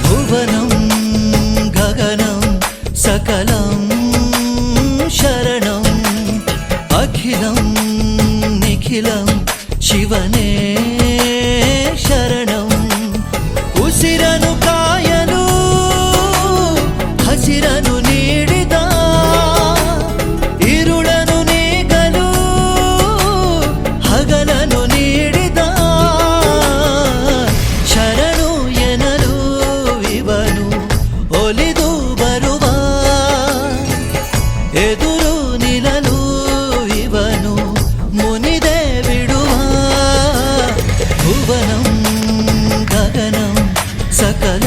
भुवनं गगनं सकलं शरणं अखिलं निखिलं शिवने शरणं उसिरनु कायनु हसिरनु नीडिद इरुळनु नीगಲು हगलनु नीडिद शरणु ಎನ್ನಲು ಇವನು ಒಲಿದು ಬರುವ ಎದುರು ನಿಲ್ಲಲು ಇವನು ಮುನಿದೆ ಬಿಡುವ ಭುವನಂ ಗಗನಂ ಸಕಲ